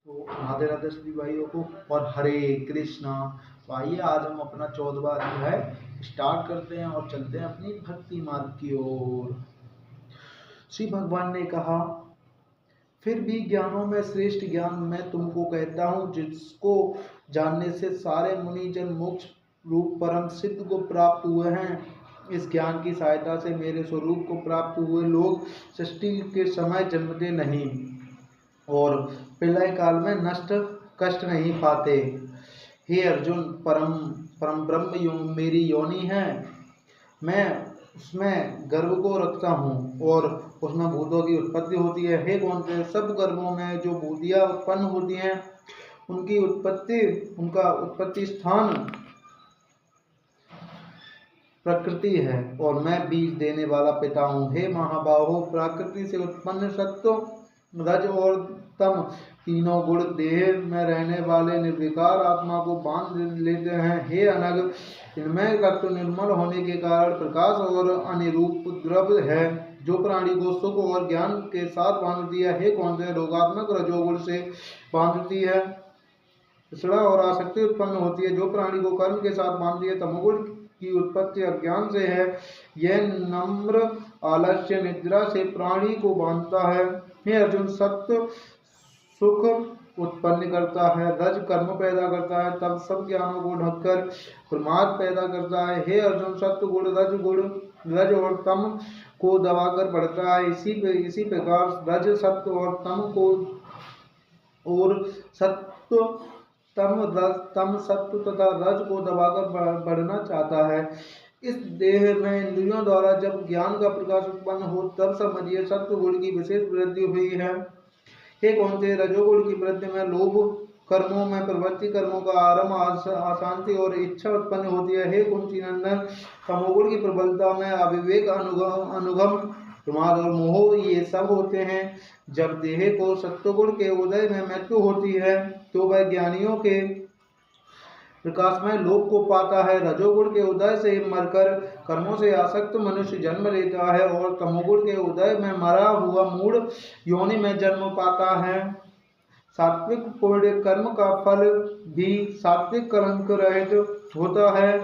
तो राधे राधे सभी भाइयों को और हरे कृष्णा। तो आइए आज हम अपना 14वां अध्याय स्टार्ट करते हैं और चलते हैं अपनी भक्ति मार्ग की ओर। श्री भगवान ने कहा, फिर भी ज्ञानों में श्रेष्ठ ज्ञान मैं तुमको कहता हूँ, जिसको जानने से सारे मुनिजन मोक्ष रूप परम सिद्ध को प्राप्त हुए हैं। इस ज्ञान की सहायता से मेरे स्वरूप को प्राप्त हुए लोग सृष्टि के समय जन्मते नहीं और प्रलय काल में नष्ट कष्ट नहीं पाते। हे अर्जुन, परम परम ब्रह्म मेरी योनि है। मैं उसमें गर्भ को रखता हूँ और उसमें भूतों की उत्पत्ति होती है। हे कौनते, सब गर्भों में जो भूतियाँ उत्पन्न होती हैं उनका उत्पत्ति स्थान प्रकृति है और मैं बीज देने वाला पिता हूँ। हे महाबाहो, प्रकृति से उत्पन्न सत्व रज और तम तीनों गुण देह में रहने वाले निर्विकार आत्मा को बांध लेते हैं। हे अनग, इनमें रक्त निर्मल होने के कारण प्रकाश और अनिरूप द्रव्य है, जो प्राणी को सुख और ज्ञान के साथ बांधती है। हे कौन से रोगात्मक रजोगुण से बांधती है, तृष्णा और आसक्ति उत्पन्न होती है, जो प्राणी को कर्म के साथ बांधती है। तमोगुण की उत्पत्ति अज्ञान से है, यह नम्र आलस्य निद्रा से प्राणी को बांधता है। हे अर्जुन, सत्य सुख उत्पन्न करता है, रज कर्म पैदा करता है, तब सब ज्ञानों को ढककर प्रमाद पैदा करता है। हे अर्जुन, सत्य गुण रज और तम को दबाकर बढ़ता है। इसी प्रकार रज सत्य और तम को और सत्य तम सत्व तथा रज को दबाकर बढ़ना चाहता है। इस देह में इंद्रियों द्वारा जब ज्ञान का प्रकाश उत्पन्न हो, तब समझिए सत्व गुण की विशेष वृद्धि हुई है। हे कौनते, रजोगुण की वृद्धि में लोभ कर्मों में प्रवृत्ति, कर्मों का आरंभ, अशांति और इच्छा उत्पन्न होती है। हे कुंती नंदन, तमोगुण की प्रबलता में अविवेक, अनुगम, प्रमाद और मोह ये सब होते हैं। जब देह को सत्वगुण के उदय में मृत्यु होती है, तो वह ज्ञानियों के प्रकाश में लोक को पाता है। रजोगुण के उदय से मरकर कर्मों से आसक्त मनुष्य जन्म लेता है और तमोगुण के उदय में मरा हुआ मूढ़ योनि में जन्म पाता है। सात्विक पुण्य कर्म का फल भी सात्विक कलंक रहित होता है।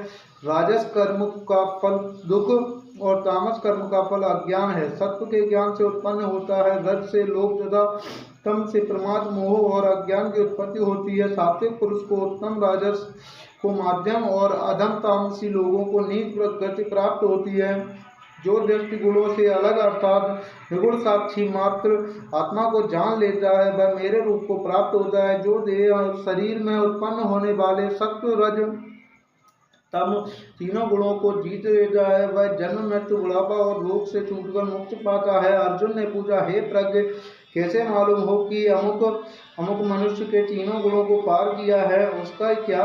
राजस कर्म का फल दुख और तामस कर्म का फल अज्ञान है। सत्व के ज्ञान से उत्पन्न होता है, रज से लोभ तथा तम से प्रमाद, मोह और अज्ञान की उत्पत्ति होती है। सात्विक पुरुष को उत्तम, राजस को माध्यम और अधम तामसी लोगों को नीच गति प्राप्त होती है। जो दृष्टि गुणों से अलग अर्थात निगुण साक्षी मात्र आत्मा को जान लेता है, वह मेरे रूप को प्राप्त होता है। जो देह और शरीर में उत्पन्न होने वाले सत्व रज तम तीनों गुणों को जीत लेता है, वह जन्म मृत्यु बुढ़ापा और रोग से छूटकर मुक्ति पाता है। अर्जुन ने पूछा, हे प्रज्ञ, कैसे मालूम हो कि अमुक मनुष्य के तीनों गुणों को पार किया है, उसका क्या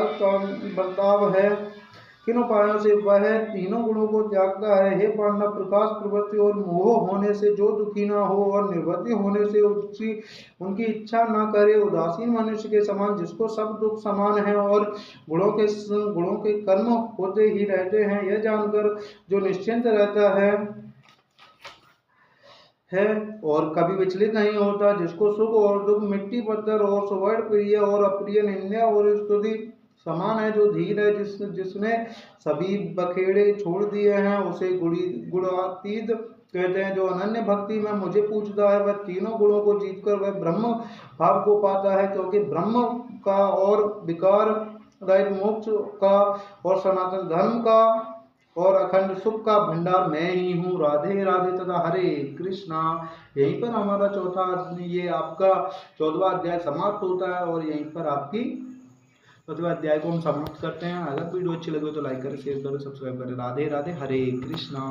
बर्ताव है, किन उपायों से वह तीनों गुणों को त्यागता है। हे पांडव, प्रकाश, प्रवृत्ति और मोह होने से जो दुखी न हो और निर्वृत्ति होने से उनकी इच्छा न करे, उदासीन मनुष्य के समान, जिसको सब दुख समान है और गुणों के कर्म होते ही रहते हैं, यह जानकर जो निश्चिंत रहता है और कभी विचलित नहीं होता, जिसको सुख और दुख, मिट्टी पत्थर और सुवर्ण, प्रिय और अप्रिय, निंदा और स्तुति समान है, जो धीर है, जिसने सभी बखेड़े छोड़ दिए हैं, उसे गुणातीत कहते हैं। जो अनन्य भक्ति में मुझे पूछता है, वह तीनों गुणों को जीतकर वह ब्रह्म भाव को पाता है, क्योंकि ब्रह्म का और विकार रहित मोक्ष का और सनातन धर्म का और अखंड सुख का भंडार मैं ही हूँ। राधे राधे तथा हरे कृष्णा। यहीं पर हमारा ये आपका 14वां अध्याय समाप्त होता है और यहीं पर आपकी 14वें अध्याय को हम समाप्त करते हैं। अगर वीडियो अच्छी लगे तो लाइक करें, शेयर करें, सब्सक्राइब करें। राधे राधे हरे कृष्णा।